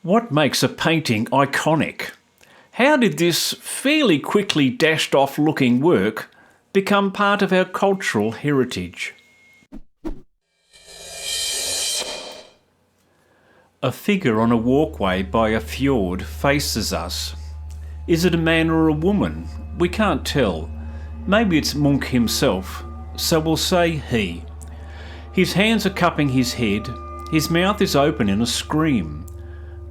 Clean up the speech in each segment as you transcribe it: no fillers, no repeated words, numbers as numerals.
What makes a painting iconic? How did this fairly quickly dashed off looking work become part of our cultural heritage? A figure on a walkway by a fjord faces us. Is it a man or a woman? We can't tell. Maybe it's Munch himself, so we'll say he. His hands are cupping his head, his mouth is open in a scream.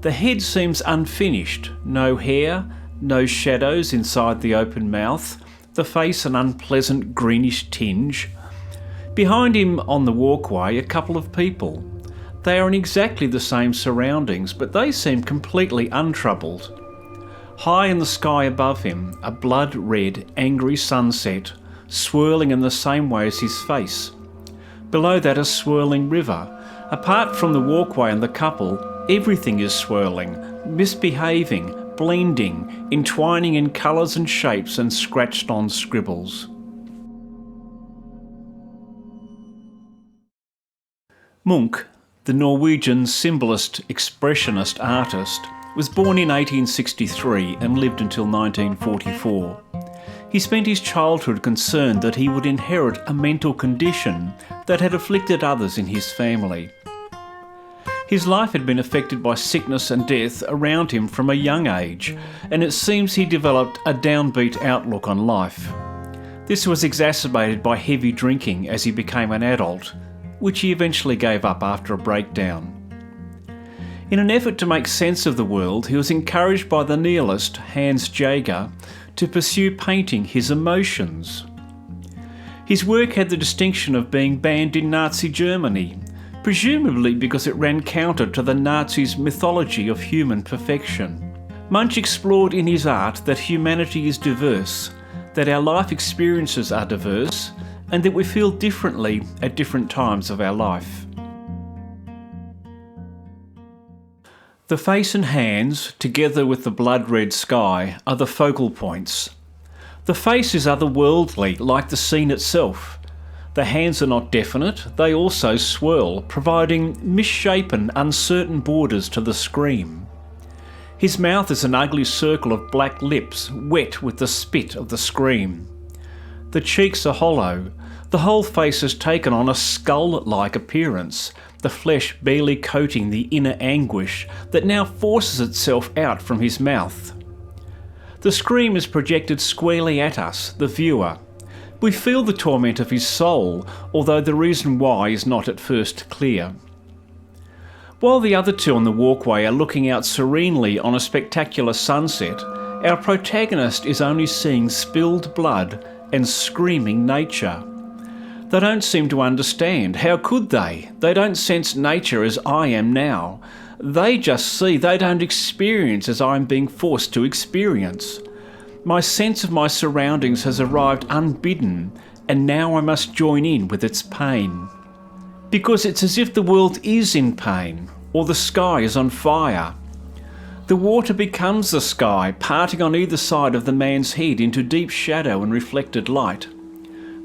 The head seems unfinished, no hair, no shadows inside the open mouth, the face an unpleasant greenish tinge. Behind him on the walkway, a couple of people. They are in exactly the same surroundings, but they seem completely untroubled. High in the sky above him, a blood-red, angry sunset, swirling in the same way as his face. Below that, a swirling river. Apart from the walkway and the couple, everything is swirling, misbehaving, blending, entwining in colours and shapes and scratched-on scribbles. Munch, the Norwegian symbolist expressionist artist, was born in 1863 and lived until 1944. He spent his childhood concerned that he would inherit a mental condition that had afflicted others in his family. His life had been affected by sickness and death around him from a young age, and it seems he developed a downbeat outlook on life. This was exacerbated by heavy drinking as he became an adult, which he eventually gave up after a breakdown. In an effort to make sense of the world, he was encouraged by the nihilist Hans JAEGAR to pursue painting his emotions. His work had the distinction of being banned in Nazi Germany, presumably because it ran counter to the Nazis' mythology of human perfection. Munch explored in his art that humanity is diverse, that our life experiences are diverse, and that we feel differently at different times of our life. The face and hands, together with the blood-red sky, are the focal points. The face is otherworldly, like the scene itself. The hands are not definite, they also swirl, providing misshapen, uncertain borders to the scream. His mouth is an ugly circle of black lips, wet with the spit of the scream. The cheeks are hollow. The whole face has taken on a skull-like appearance, the flesh barely coating the inner anguish that now forces itself out from his mouth. The scream is projected squarely at us, the viewer. We feel the torment of his soul, although the reason why is not at first clear. While the other two on the walkway are looking out serenely on a spectacular sunset, our protagonist is only seeing spilled blood and screaming nature. They don't seem to understand. How could they? They don't sense nature as I am now. They just see, they don't experience as I am being forced to experience. My sense of my surroundings has arrived unbidden, and now I must join in with its pain. Because it's as if the world is in pain, or the sky is on fire. The water becomes the sky, parting on either side of the man's head into deep shadow and reflected light.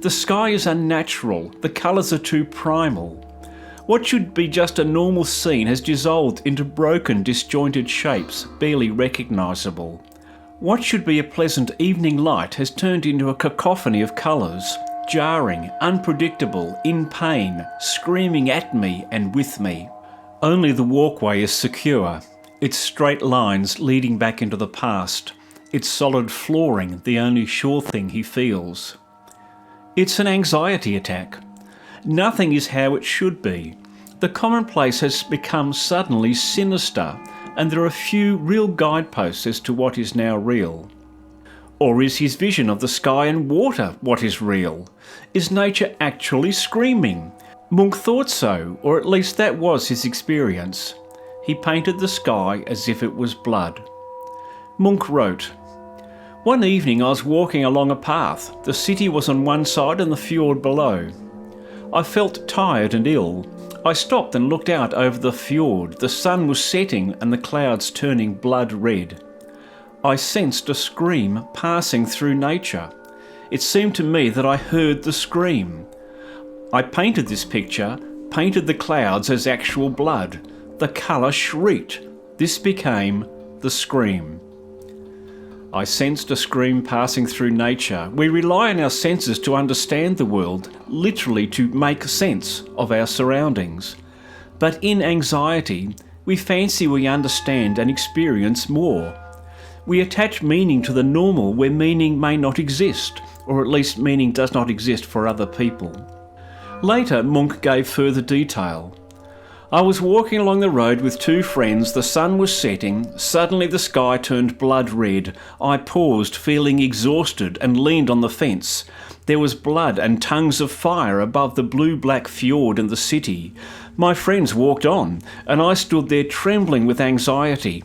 The sky is unnatural, the colours are too primal. What should be just a normal scene has dissolved into broken, disjointed shapes, barely recognisable. What should be a pleasant evening light has turned into a cacophony of colours, jarring, unpredictable, in pain, screaming at me and with me. Only the walkway is secure, its straight lines leading back into the past, its solid flooring the only sure thing he feels. It's an anxiety attack. Nothing is how it should be. The commonplace has become suddenly sinister, and there are few real guideposts as to what is now real. Or is his vision of the sky and water what is real? Is nature actually screaming? Munch thought so, or at least that was his experience. He painted the sky as if it was blood. Munch wrote, "One evening I was walking along a path. The city was on one side and the fjord below. I felt tired and ill. I stopped and looked out over the fjord. The sun was setting and the clouds turning blood red. I sensed a scream passing through nature. It seemed to me that I heard the scream. I painted this picture, painted the clouds as actual blood. The colour shrieked. This became the scream. I sensed a scream passing through nature. We rely on our senses to understand the world, literally to make sense of our surroundings. But in anxiety, we fancy we understand and experience more. We attach meaning to the normal where meaning may not exist, or at least meaning does not exist for other people. Later, Munch gave further detail. I was walking along the road with two friends. The sun was setting. Suddenly the sky turned blood red. I paused, feeling exhausted, and leaned on the fence. There was blood and tongues of fire above the blue-black fjord and the city. My friends walked on, and I stood there trembling with anxiety,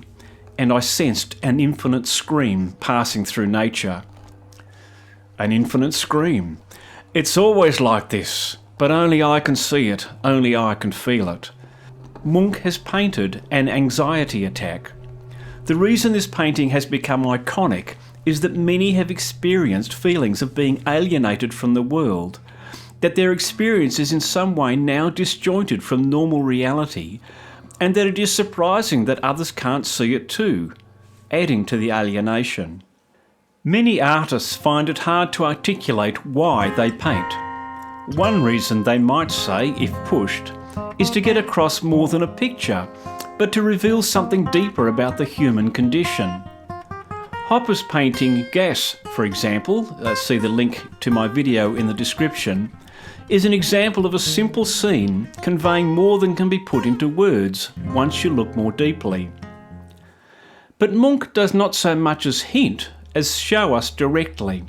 and I sensed an infinite scream passing through nature. An infinite scream. It's always like this, but only I can see it, only I can feel it. Munch has painted an anxiety attack. The reason this painting has become iconic is that many have experienced feelings of being alienated from the world, that their experience is in some way now disjointed from normal reality, and that it is surprising that others can't see it too, adding to the alienation. Many artists find it hard to articulate why they paint. One reason they might say, if pushed, is to get across more than a picture, but to reveal something deeper about the human condition. Hopper's painting Gas, for example, see the link to my video in the description, is an example of a simple scene conveying more than can be put into words once you look more deeply. But Munch does not so much as hint as show us directly.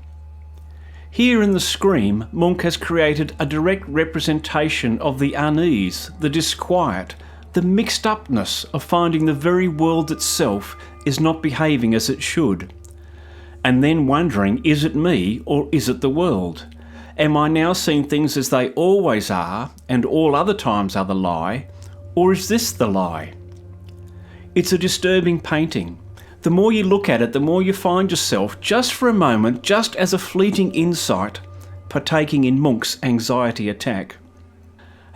Here in the scream, Munch has created a direct representation of the unease, the disquiet, the mixed-upness of finding the very world itself is not behaving as it should. And then wondering, is it me or is it the world? Am I now seeing things as they always are and all other times are the lie, or is this the lie? It's a disturbing painting. The more you look at it, the more you find yourself, just for a moment, just as a fleeting insight, partaking in Munch's anxiety attack.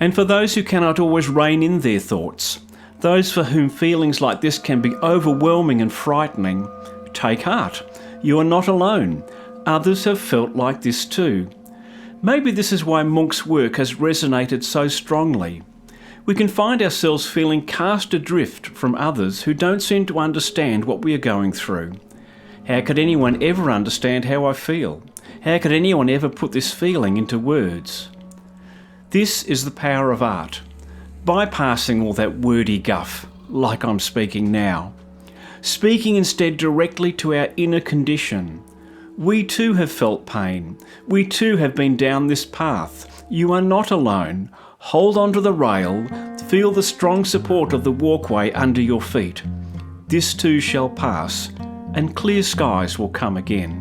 And for those who cannot always rein in their thoughts, those for whom feelings like this can be overwhelming and frightening, take heart. You are not alone. Others have felt like this too. Maybe this is why Munch's work has resonated so strongly. We can find ourselves feeling cast adrift from others who don't seem to understand what we are going through. How could anyone ever understand how I feel? How could anyone ever put this feeling into words? This is the power of art, bypassing all that wordy guff, like I'm speaking now. Speaking instead directly to our inner condition. We too have felt pain. We too have been down this path. You are not alone. Hold onto the rail, feel the strong support of the walkway under your feet. This too shall pass, and clear skies will come again.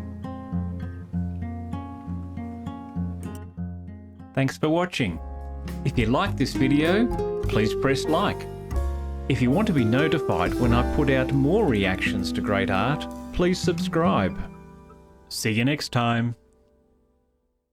Thanks for watching. If you like this video, please press like. If you want to be notified when I put out more reactions to great art, please subscribe. See you next time.